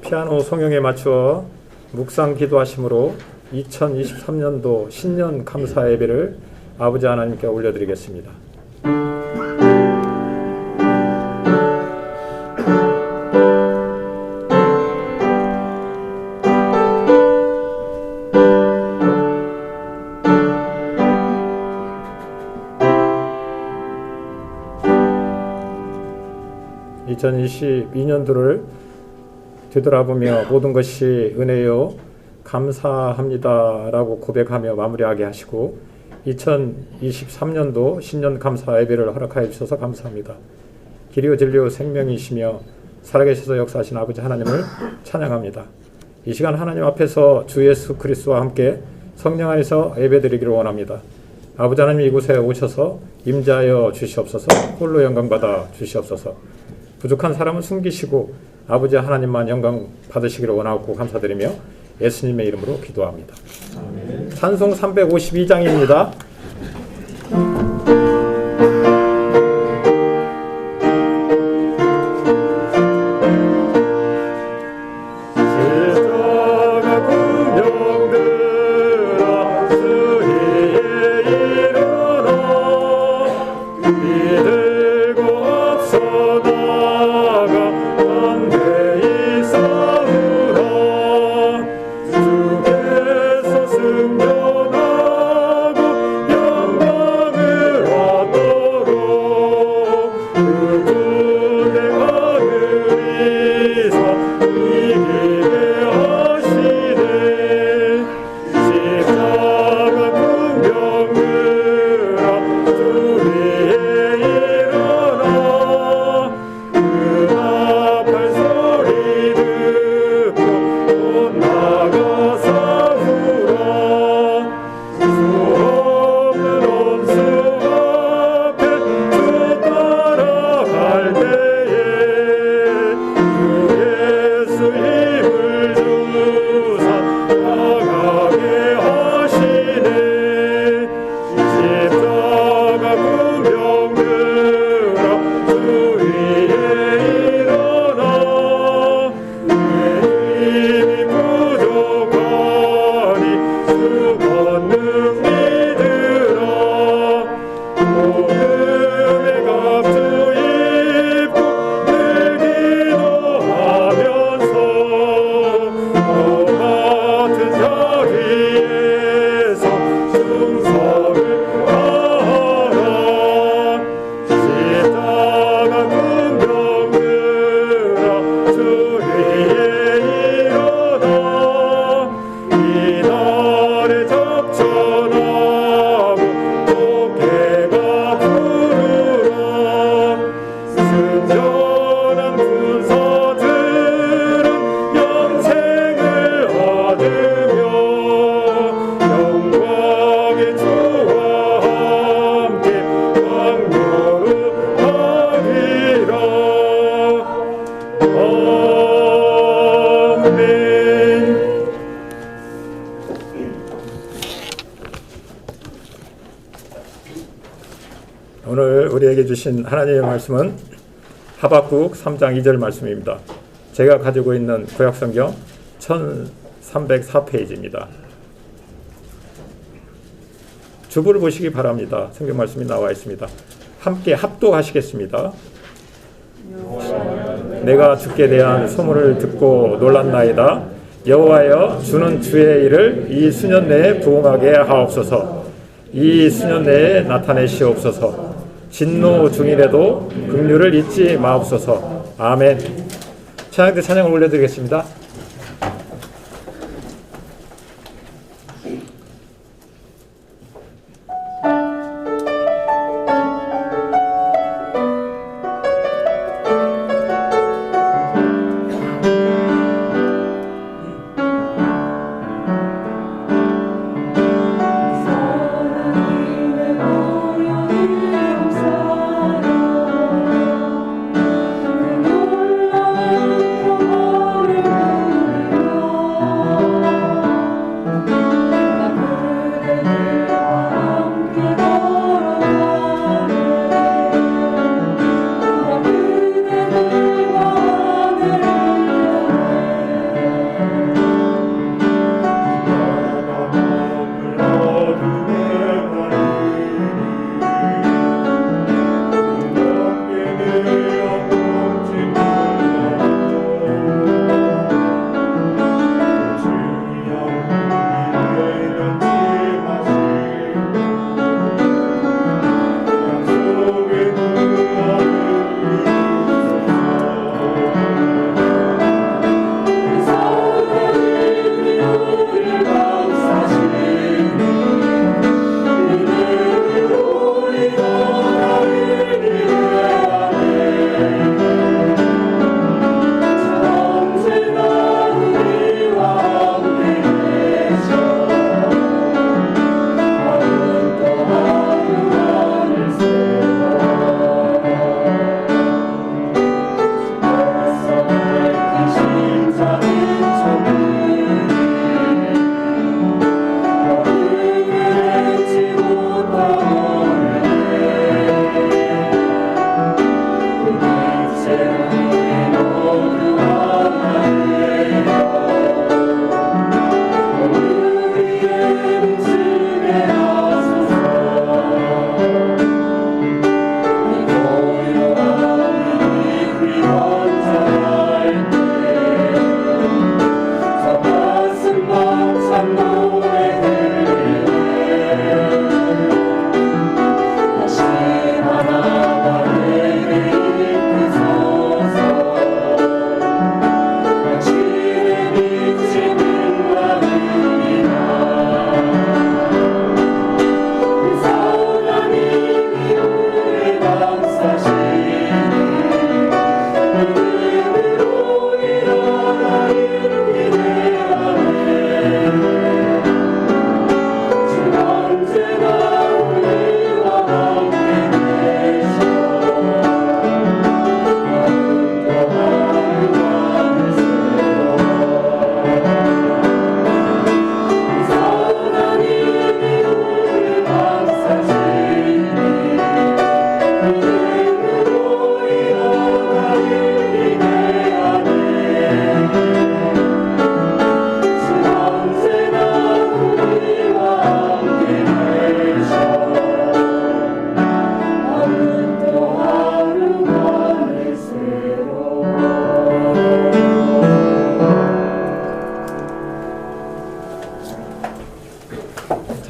피아노 성형에 맞추어 묵상 기도하심으로 2023년도 신년 감사 예배를 아버지 하나님께 올려드리겠습니다. (2022년도를) 되돌아보며 모든 것이 은혜요 감사합니다 라고 고백하며 마무리하게 하시고 2023년도 신년 감사 예배를 허락하여 주셔서 감사합니다. 길이요 진리요 생명이시며 살아계셔서 역사하신 아버지 하나님을 찬양합니다. 이 시간 하나님 앞에서 주 예수 그리스도와 함께 성령 안에서 예배드리기를 원합니다. 아버지 하나님 이곳에 오셔서 임재하여 주시옵소서. 홀로 영광받아 주시옵소서. 부족한 사람은 숨기시고 아버지 하나님만 영광 받으시기를 원하고 감사드리며 예수님의 이름으로 기도합니다. 아멘. 찬송 352장입니다. 오늘 우리에게 주신 하나님의 말씀은 하박국 3장 2절 말씀입니다. 제가 가지고 있는 구약성경 1304페이지입니다. 주부를 보시기 바랍니다. 성경 말씀이 나와 있습니다. 함께 합독하시겠습니다. 내가 주께 대한 소문을 듣고 놀랐나이다. 여호와여 주는 주의 일을 이 수년 내에 부응하게 하옵소서. 이 수년 내에 나타내시옵소서. 진노 중이라도 긍휼을 잊지 마옵소서. 아멘. 찬양 때 찬양을 올려드리겠습니다.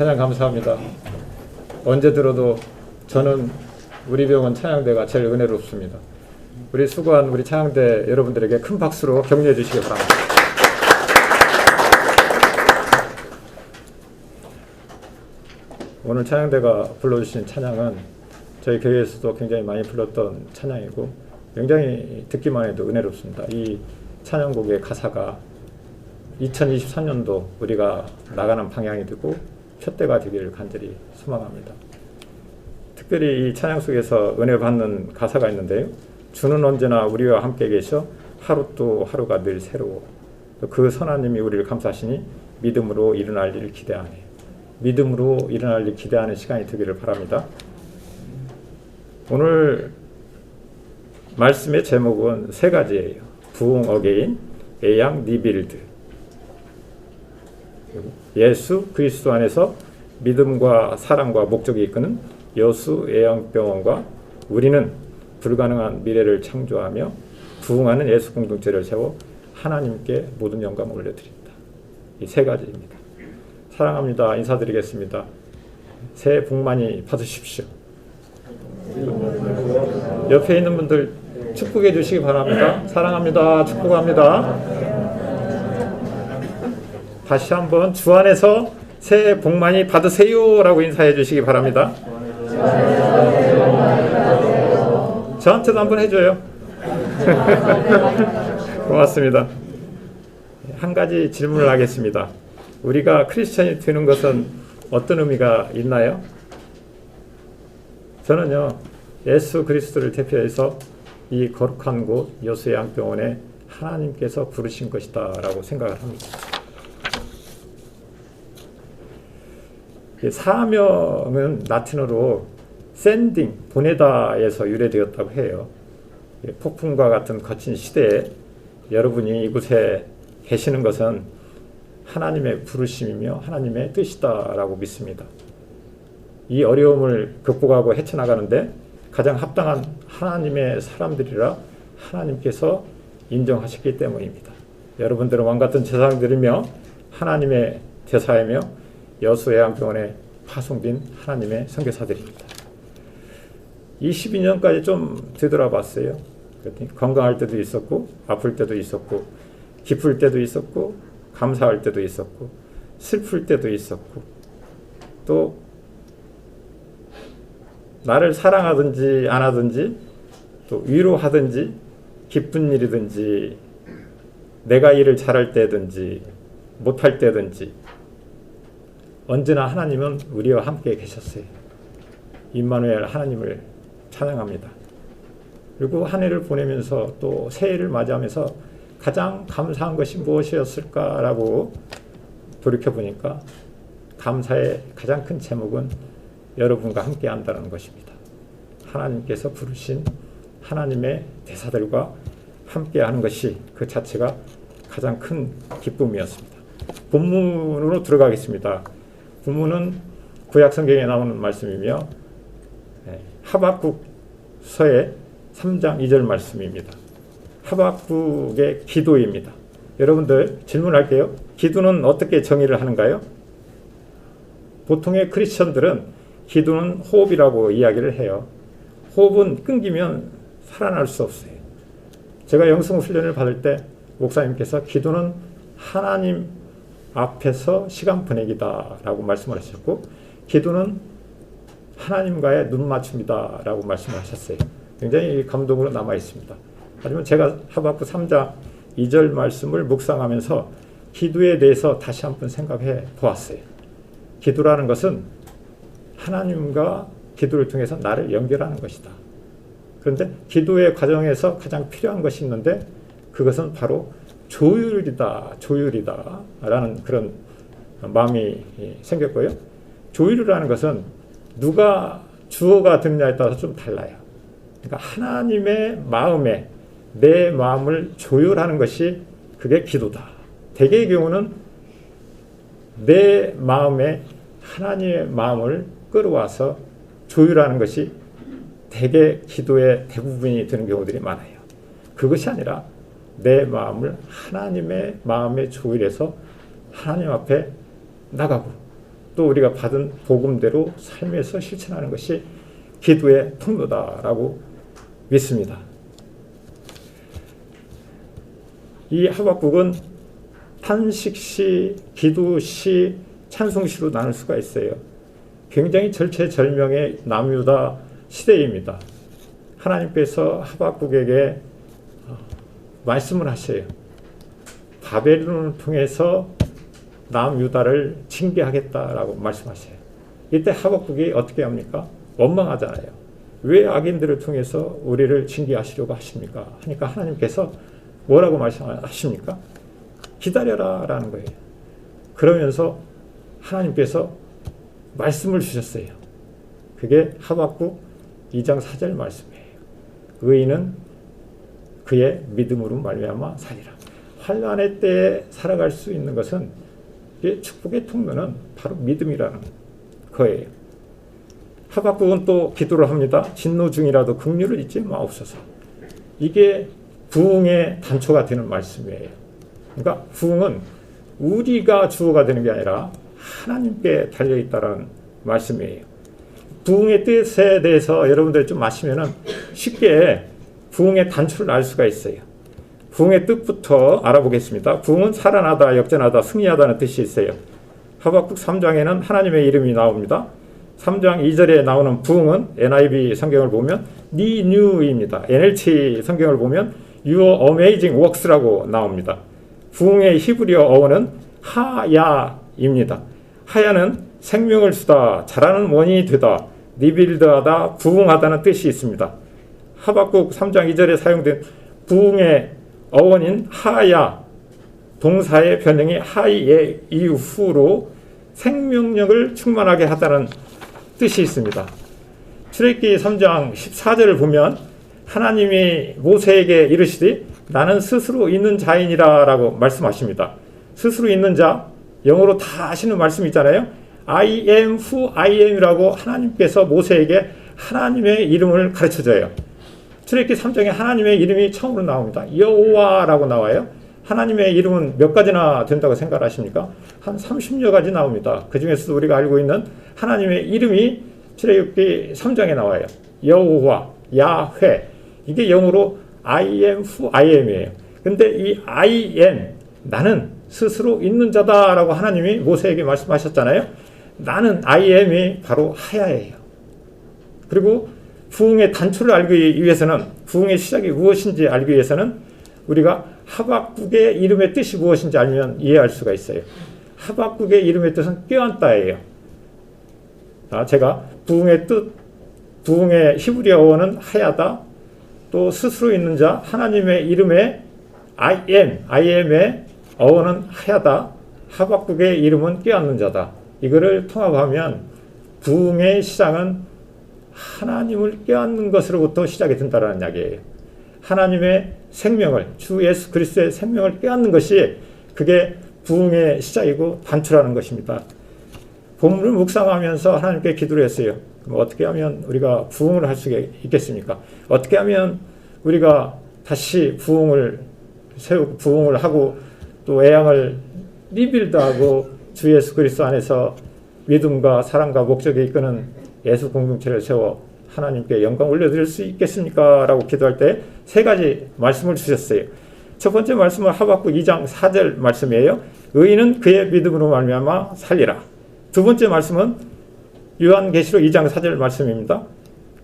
찬양 감사합니다. 언제 들어도 저는 우리 병원 찬양대가 제일 은혜롭습니다. 우리 수고한 우리 찬양대 여러분들에게 큰 박수로 격려해 주시기 바랍니다. 오늘 찬양대가 불러주신 찬양은 저희 교회에서도 굉장히 많이 불렀던 찬양이고 굉장히 듣기만 해도 은혜롭습니다. 이 찬양곡의 가사가 2023년도 우리가 나가는 방향이 되고 표대가 되기를 간절히 소망합니다. 특별히 이 찬양 속에서 은혜 받는 가사가 있는데요. 주는 언제나 우리와 함께 계셔 하루 또 하루가 늘 새로워. 그 선하님이 우리를 감싸시니 믿음으로 일어날 일을 기대하네. 믿음으로 일어날 일 기대하는 시간이 되기를 바랍니다. 오늘 말씀의 제목은 세 가지예요. 부흥 어게인, 애양 리빌드. 예수 그리스도 안에서 믿음과 사랑과 목적이 이끄는 여수 애양병원과 우리는 불가능한 미래를 창조하며 부흥하는 예수 공동체를 세워 하나님께 모든 영광을 올려드립니다. 이 세 가지입니다. 사랑합니다. 인사드리겠습니다. 새해 복 많이 받으십시오. 옆에 있는 분들 축복해 주시기 바랍니다. 사랑합니다. 축복합니다. 다시 한번 주 안에서 새해 복 많이 받으세요 라고 인사해 주시기 바랍니다. 저한테도 한번 해줘요. 고맙습니다. 한 가지 질문을 하겠습니다. 우리가 크리스천이 되는 것은 어떤 의미가 있나요? 저는요, 예수 그리스도를 대표해서 이 거룩한 곳 여수의 양병원에 하나님께서 부르신 것이다 라고 생각을 합니다. 사명은 라틴어로 샌딩, 보내다에서 유래되었다고 해요. 폭풍과 같은 거친 시대에 여러분이 이곳에 계시는 것은 하나님의 부르심이며 하나님의 뜻이다라고 믿습니다. 이 어려움을 극복하고 헤쳐나가는데 가장 합당한 하나님의 사람들이라 하나님께서 인정하셨기 때문입니다. 여러분들은 왕같은 제사장 드리며 하나님의 대사이며 여수애양병원에 파송된 하나님의 선교사들입니다. 22년까지 좀 되돌아봤어요. 건강할 때도 있었고 아플 때도 있었고 기쁠 때도 있었고 감사할 때도 있었고 슬플 때도 있었고 또 나를 사랑하든지 안 하든지 또 위로하든지 기쁜 일이든지 내가 일을 잘할 때든지 못할 때든지 언제나 하나님은 우리와 함께 계셨어요. 임마누엘 하나님을 찬양합니다. 그리고 한 해를 보내면서 또 새해를 맞이하면서 가장 감사한 것이 무엇이었을까라고 돌이켜보니까 감사의 가장 큰 제목은 여러분과 함께 한다는 것입니다. 하나님께서 부르신 하나님의 대사들과 함께 하는 것이 그 자체가 가장 큰 기쁨이었습니다. 본문으로 들어가겠습니다. 본문은 구약 성경에 나오는 말씀이며 하박국서의 3장 2절 말씀입니다. 하박국의 기도입니다. 여러분들 질문할게요. 기도는 어떻게 정의를 하는가요? 보통의 크리스천들은 기도는 호흡이라고 이야기를 해요. 호흡은 끊기면 살아날 수 없어요. 제가 영성 훈련을 받을 때 목사님께서 기도는 하나님 앞에서 시간 보내기다 라고 말씀을 하셨고 기도는 하나님과의 눈 맞춤이다 라고 말씀을 하셨어요. 굉장히 감동으로 남아 있습니다. 하지만 제가 하박국 3장 2절 말씀을 묵상하면서 기도에 대해서 다시 한번 생각해 보았어요. 기도라는 것은 하나님과 기도를 통해서 나를 연결하는 것이다. 그런데 기도의 과정에서 가장 필요한 것이 있는데 그것은 바로 조율이다 라는 그런 마음이 생겼고요. 조율이라는 것은 누가 주어가 되느냐에 따라서 좀 달라요. 그러니까 하나님의 마음에 내 마음을 조율하는 것이 그게 기도다. 대개의 경우는 내 마음에 하나님의 마음을 끌어와서 조율하는 것이 대개 기도의 대부분이 되는 경우들이 많아요. 그것이 아니라 내 마음을 하나님의 마음에 조율해서 하나님 앞에 나가고 또 우리가 받은 복음대로 삶에서 실천하는 것이 기도의 통로다라고 믿습니다. 이 하박국은 탄식시, 기도시, 찬송시로 나눌 수가 있어요. 굉장히 절체절명의 남유다 시대입니다. 하나님께서 하박국에게 말씀을 하셔요. 바벨론을 통해서 남유다를 징계하겠다라고 말씀하셔요. 이때 하박국이 어떻게 합니까? 원망하잖아요. 왜 악인들을 통해서 우리를 징계하시려고 하십니까? 하니까 하나님께서 뭐라고 말씀하십니까? 기다려라 라는 거예요. 그러면서 하나님께서 말씀을 주셨어요. 그게 하박국 2장 4절 말씀이에요. 의인은 그의 믿음으로 말미암아 살리라. 환난의 때에 살아갈 수 있는 것은 축복의 통로는 바로 믿음이라는 거예요. 하박국은 또 기도를 합니다. 진노 중이라도 긍휼을 잊지 마옵소서. 이게 부흥의 단초가 되는 말씀이에요. 그러니까 부흥은 우리가 주어가 되는 게 아니라 하나님께 달려있다라는 말씀이에요. 부흥의 뜻에 대해서 여러분들 좀 아시면은 쉽게 부흥의 단초를 알 수가 있어요. 부흥의 뜻부터 알아보겠습니다. 부흥은 살아나다, 역전하다, 승리하다는 뜻이 있어요. 하박국 3장에는 하나님의 이름이 나옵니다. 3장 2절에 나오는 부흥은 NIV 성경을 보면 New입니다. NLT 성경을 보면 Your Amazing Works라고 나옵니다. 부흥의 히브리어 어원은 하야입니다. 하야는 생명을 주다, 자라는 원인이 되다, 리빌드하다, 부흥하다는 뜻이 있습니다. 하박국 3장 2절에 사용된 부흥의 어원인 하야, 동사의 변형이 하이의 이후로 생명력을 충만하게 하다는 뜻이 있습니다. 출애굽기 3장 14절을 보면 하나님이 모세에게 이르시되 나는 스스로 있는 자이니라 라고 말씀하십니다. 스스로 있는 자, 영어로 다 아시는 말씀 있잖아요. I am who I am이라고 하나님께서 모세에게 하나님의 이름을 가르쳐줘요. 출애굽기 3장에 하나님의 이름이 처음으로 나옵니다. 여호와라고 나와요. 하나님의 이름은 몇 가지나 된다고 생각하십니까? 한 30여 가지 나옵니다. 그 중에서도 우리가 알고 있는 하나님의 이름이 출애굽기 3장에 나와요. 여호와, 야훼. 이게 영어로 I am who I am이에요. 근데 이 I am, 나는 스스로 있는 자다라고 하나님이 모세에게 말씀하셨잖아요. 나는 I am이 바로 하야예요. 그리고 부흥의 단초를 알기 위해서는, 부흥의 시작이 무엇인지 알기 위해서는 우리가 하박국의 이름의 뜻이 무엇인지 알면 이해할 수가 있어요. 하박국의 이름의 뜻은 껴안다예요. 제가 부흥의 뜻, 부흥의 히브리어 어원은 하야다, 또 스스로 있는 자, 하나님의 이름의 I am의 어원은 하야다, 하박국의 이름은 껴안는 자다. 이거를 통합하면 부흥의 시작은 하나님을 껴안는 것으로부터 시작이 된다는 이야기예요. 하나님의 생명을, 주 예수 그리스도의 생명을 껴안는 것이 그게 부흥의 시작이고 단초라는 것입니다. 본문을 묵상하면서 하나님께 기도를 했어요. 어떻게 하면 우리가 부흥을 할 수 있겠습니까? 어떻게 하면 우리가 다시 부흥을 하고 또 애양을 리빌드하고 주 예수 그리스도 안에서 믿음과 사랑과 목적에 이끄는 예수 공동체를 세워 하나님께 영광 올려드릴 수 있겠습니까? 라고 기도할 때 세 가지 말씀을 주셨어요. 첫 번째 말씀은 하박국 2장 4절 말씀이에요. 의인은 그의 믿음으로 말미암아 살리라. 두 번째 말씀은 요한계시록 2장 4절 말씀입니다.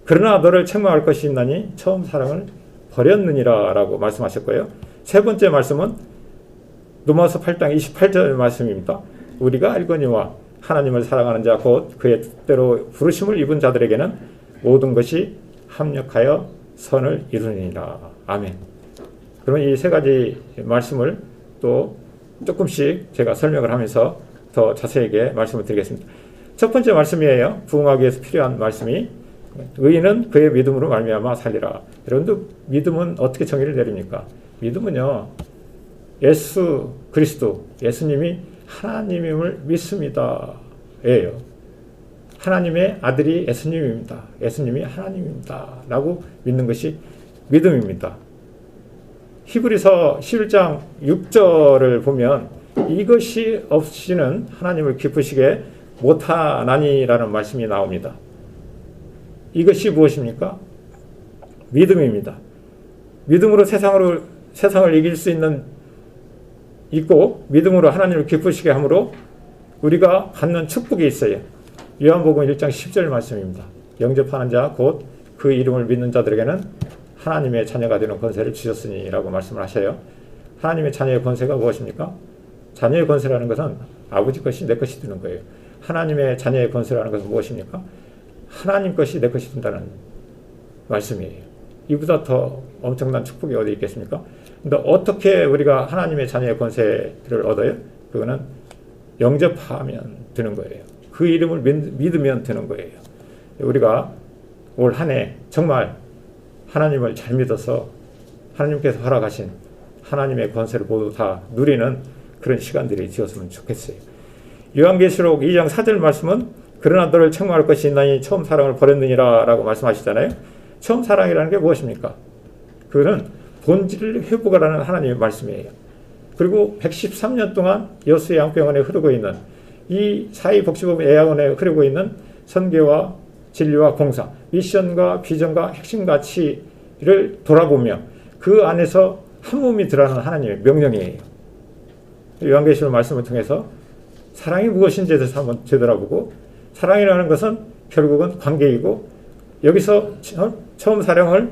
그러나 너를 책망할 것이 있나니 처음 사랑을 버렸느니라 라고 말씀하셨고요. 세 번째 말씀은 로마서 8장 28절 말씀입니다. 우리가 알거니와 하나님을 사랑하는 자 곧 그의 뜻대로 부르심을 입은 자들에게는 모든 것이 합력하여 선을 이루니라. 아멘. 그러면 이 세 가지 말씀을 또 조금씩 제가 설명을 하면서 더 자세하게 말씀을 드리겠습니다. 첫 번째 말씀이에요. 부흥하기 위해서 필요한 말씀이 의인은 그의 믿음으로 말미암아 살리라. 여러분들 믿음은 어떻게 정의를 내립니까? 믿음은요, 예수 그리스도, 예수님이 하나님임을 믿습니다. 예요. 하나님의 아들이 예수님입니다. 예수님이 하나님입니다. 라고 믿는 것이 믿음입니다. 히브리서 11장 6절을 보면 이것이 없이는 하나님을 기쁘시게 못하나니라는 말씀이 나옵니다. 이것이 무엇입니까? 믿음입니다. 믿음으로 세상을 이길 수 있고 믿음으로 하나님을 기쁘시게 함으로 우리가 받는 축복이 있어요. 요한복음 1장 10절 말씀입니다. 영접하는 자 곧 그 이름을 믿는 자들에게는 하나님의 자녀가 되는 권세를 주셨으니 라고 말씀을 하셔요. 하나님의 자녀의 권세가 무엇입니까? 자녀의 권세라는 것은 아버지 것이 내 것이 되는 거예요. 하나님의 자녀의 권세라는 것은 무엇입니까? 하나님 것이 내 것이 된다는 말씀이에요. 이보다 더 엄청난 축복이 어디 있겠습니까? 근데 어떻게 우리가 하나님의 자녀의 권세를 얻어요? 그거는 영접하면 되는 거예요. 그 이름을 믿으면 되는 거예요. 우리가 올 한 해 정말 하나님을 잘 믿어서 하나님께서 허락하신 하나님의 권세를 모두 다 누리는 그런 시간들이 되었으면 좋겠어요. 요한계시록 2장 4절 말씀은 그러나 너를 책망할 것이 있나니 처음 사랑을 버렸느니라 라고 말씀하시잖아요. 처음 사랑이라는 게 무엇입니까? 그거는 본질을 회복하라는 하나님의 말씀이에요. 그리고 113년 동안 여수의 양병원에 흐르고 있는 이 사회복지법 애학원에 흐르고 있는 선교와 진리와 공사, 미션과 비전과 핵심 가치를 돌아보며 그 안에서 한 몸이 들어가는 하나님의 명령이에요. 요한계시록 말씀을 통해서 사랑이 무엇인지에 대해서 한번 되돌아보고, 사랑이라는 것은 결국은 관계이고, 여기서 처음 사랑을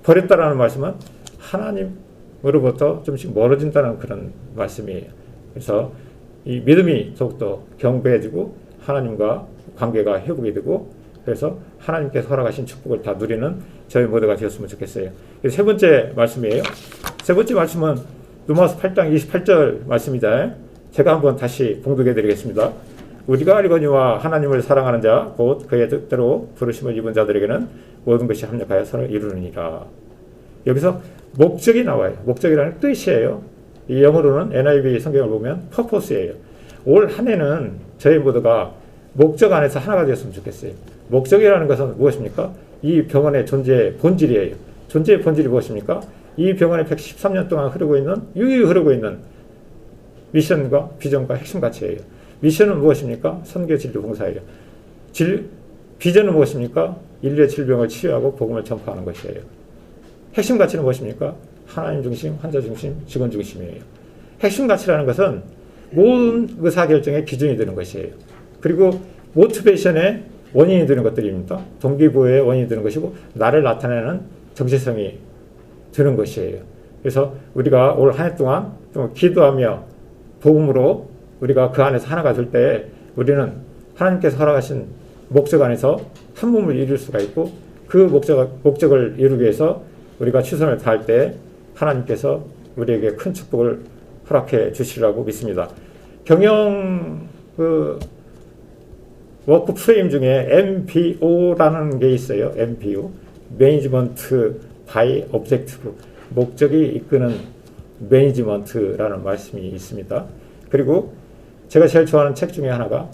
버렸다라는 말씀은 하나님으로부터 좀씩 멀어진다는 그런 말씀이에요. 그래서 이 믿음이 더욱더 경배해지고 하나님과 관계가 회복이 되고, 그래서 하나님께서 허락하신 축복을 다 누리는 저희 모두가 되었으면 좋겠어요. 세 번째 말씀이에요. 세 번째 말씀은 로마서 8장 28절 말씀이다. 제가 한번 다시 봉독해 드리겠습니다. 우리가 알거니와 하나님을 사랑하는 자 곧 그의 뜻대로 부르심을 입은 자들에게는 모든 것이 합력하여 선을 이루느니라. 여기서 목적이 나와요. 목적이라는 뜻이에요. 이 영어로는 NIV 성경을 보면 purpose예요. 올 한 해는 저희 모두가 목적 안에서 하나가 되었으면 좋겠어요. 목적이라는 것은 무엇입니까? 이 병원의 존재의 본질이에요. 존재의 본질이 무엇입니까? 이 병원에 113년 동안 유유히 흐르고 있는 미션과 비전과 핵심 가치예요. 미션은 무엇입니까? 선교 진료 봉사예요. 비전은 무엇입니까? 인류의 질병을 치유하고 복음을 전파하는 것이에요. 핵심 가치는 무엇입니까? 하나님 중심, 환자 중심, 직원 중심이에요. 핵심 가치라는 것은 모든 의사결정의 기준이 되는 것이에요. 그리고 모티베이션의 원인이 되는 것들입니다. 동기부여의 원인이 되는 것이고 나를 나타내는 정체성이 되는 것이에요. 그래서 우리가 올 한 해 동안 좀 기도하며 복음으로 우리가 그 안에서 하나가 될 때 우리는 하나님께서 허락하신 목적 안에서 한 몸을 이룰 수가 있고, 그 목적을 이루기 위해서 우리가 최선을 다할 때 하나님께서 우리에게 큰 축복을 허락해 주시라고 믿습니다. 경영 워크 프레임 중에 MBO라는 게 있어요. MBO, 매니지먼트 바이 오브젝티브, 목적이 이끄는 매니지먼트라는 말씀이 있습니다. 그리고 제가 제일 좋아하는 책 중에 하나가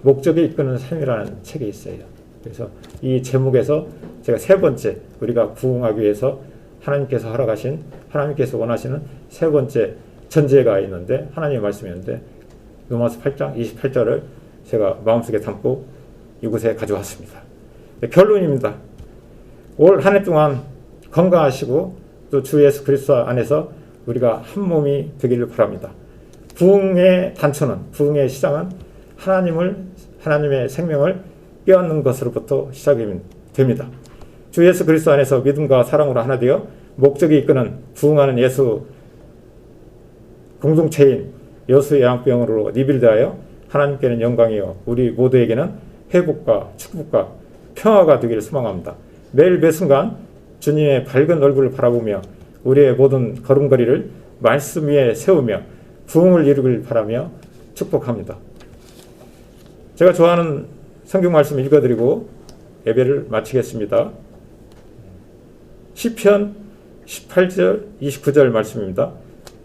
목적이 이끄는 삶이라는 책이 있어요. 그래서 이 제목에서 제가 세 번째, 우리가 부흥하기 위해서 하나님께서 허락하신, 하나님께서 원하시는 세 번째 전제가 있는데, 하나님의 말씀이었는데, 로마서 8장 28절을 제가 마음속에 담고 이곳에 가져왔습니다. 결론입니다. 올 한 해 동안 건강하시고 또 주 예수 그리스도 안에서 우리가 한 몸이 되기를 바랍니다. 부흥의 단초는, 부흥의 시작은 하나님의 생명을 껴안는 것으로부터 시작이 됩니다. 주 예수 그리스도 안에서 믿음과 사랑으로 하나 되어 목적이 이끄는 부흥하는 예수 공동체인 여수의 양병으로 리빌드하여 하나님께는 영광이요 우리 모두에게는 회복과 축복과 평화가 되기를 소망합니다. 매일 매 순간 주님의 밝은 얼굴을 바라보며 우리의 모든 걸음걸이를 말씀 위에 세우며 부흥을 이루길 바라며 축복합니다. 제가 좋아하는 성경 말씀 읽어드리고 예배를 마치겠습니다. 시편 18절 29절 말씀입니다.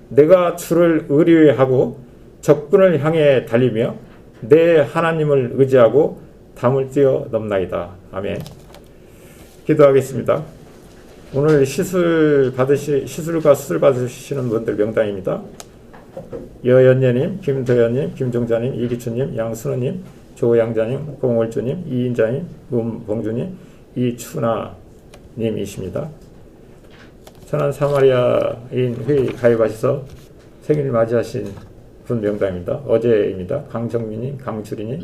내가 주를 의뢰하고 적군을 향해 달리며 내 하나님을 의지하고 담을 뛰어넘나이다. 아멘. 기도하겠습니다. 오늘 시술과 수술 받으시는 분들 명단입니다. 여연예님, 김도연님, 김종자님, 이기춘님, 양순호님, 조양자님, 공월주님, 이인자님, 문봉주님, 이춘하님이십니다. 천안 사마리아인 회의 가입하셔서 생일 맞이하신 분 명단입니다. 어제입니다. 강정민님, 강주리님,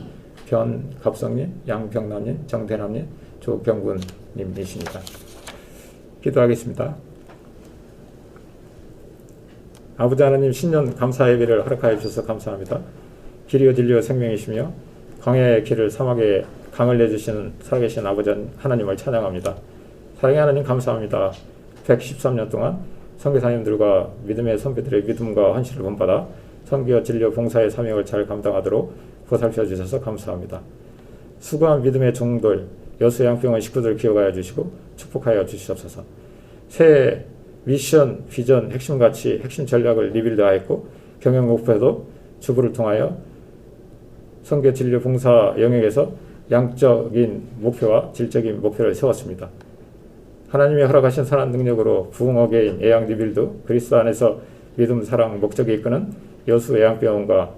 변갑성님, 양병남님, 정대남님, 조병군님이십니다. 기도하겠습니다. 아버지 하나님, 신년 감사 예배를 허락하여 주셔서 감사합니다. 길이요 진리요 생명이시며 광야의 길을 사막에 강을 내주시는 살아계신 아버지 하나님을 찬양합니다. 사랑의 하나님 감사합니다. 113년 동안 선교사님들과 믿음의 선배들의 믿음과 헌신을 본받아 선교 진료 봉사의 사명을 잘 감당하도록 보살펴 주셔서 감사합니다. 수고한 믿음의 종들, 여수 양평원 식구들 기억하여 주시고 축복하여 주시옵소서. 새해 미션, 비전, 핵심 가치, 핵심 전략을 리빌드하였고 경영 목표도 주부를 통하여 선교 진료 봉사 영역에서 양적인 목표와 질적인 목표를 세웠습니다. 하나님이 허락하신 선한 능력으로 부흥 어게인 애양 리빌드 그리스도 안에서 믿음, 사랑, 목적이 이끄는 여수 애양병원과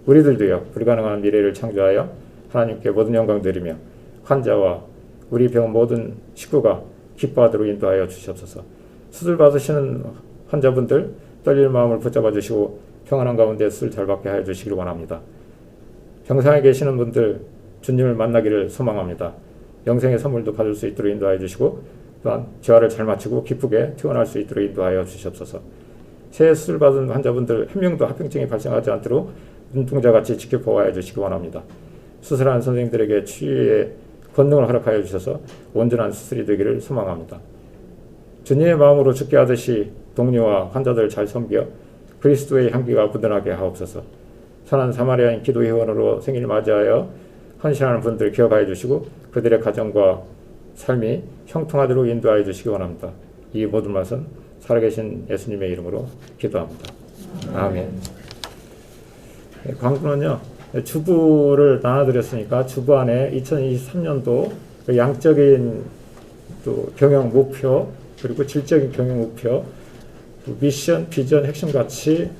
우리들도요 불가능한 미래를 창조하여 하나님께 모든 영광 드리며 환자와 우리 병원 모든 식구가 기뻐하도록 인도하여 주시옵소서. 수술 받으시는 환자분들 떨리는 마음을 붙잡아 주시고 평안한 가운데 수술 잘 받게 하여 주시기를 원합니다. 병상에 계시는 분들 주님을 만나기를 소망합니다. 영생의 선물도 받을 수 있도록 인도하여 주시고 또한 재활을 잘 마치고 기쁘게 퇴원할 수 있도록 인도하여 주시옵소서. 새해 수술 받은 환자분들 한 명도 합병증이 발생하지 않도록 눈동자같이 지켜보아야 주시기 원합니다. 수술한 선생님들에게 치유의 권능을 허락하여 주셔서 온전한 수술이 되기를 소망합니다. 주님의 마음으로 죽게 하듯이 동료와 환자들 잘 섬겨 그리스도의 향기가 묻어나게 하옵소서. 선한 사마리아인 기도회원으로 생일 맞이하여 헌신하는 분들 기억하여 주시고 그들의 가정과 삶이 형통하도록 인도하여 주시기 원합니다. 이 모든 말씀 살아계신 예수님의 이름으로 기도합니다. 아멘. 광고는요, 주부를 나눠드렸으니까 주부 안에 2023년도 양적인 또 경영 목표 그리고 질적인 경영 목표, 미션, 비전, 핵심 가치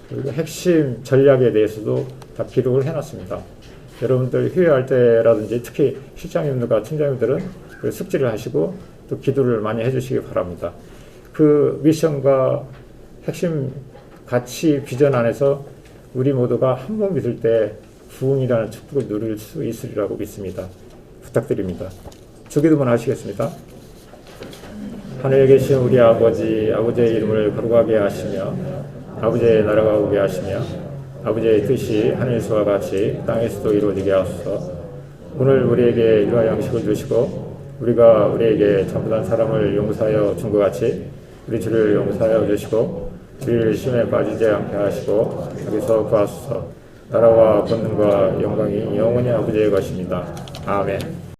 그리고 핵심 전략에 대해서도 다 기록을 해놨습니다. 여러분들 휴회할 때라든지 특히 실장님들과 팀장님들은 그 숙지를 하시고 또 기도를 많이 해주시기 바랍니다. 그 미션과 핵심 가치 비전 안에서 우리 모두가 한 몸이 될 때 부흥이라는 축복을 누릴 수 있으리라고 믿습니다. 부탁드립니다. 주기도문 하시겠습니다. 하늘에 계신 우리 아버지, 아버지의 이름을 거룩하게 하시며 아버지의 나라가 오게 하시며 아버지의 뜻이 하늘에서와 같이 땅에서도 이루어지게 하소서. 오늘 우리에게 일용할 양식을 주시고 우리가 우리에게 잘못한 사람을 용서하여 준 것 같이 우리 죄를 용서하여 주시고 우리를 시험에 빠지지 않게 하시고 여기서 구하소서. 나라와 권능과 영광이 영원히 아버지의 것입니다. 아멘.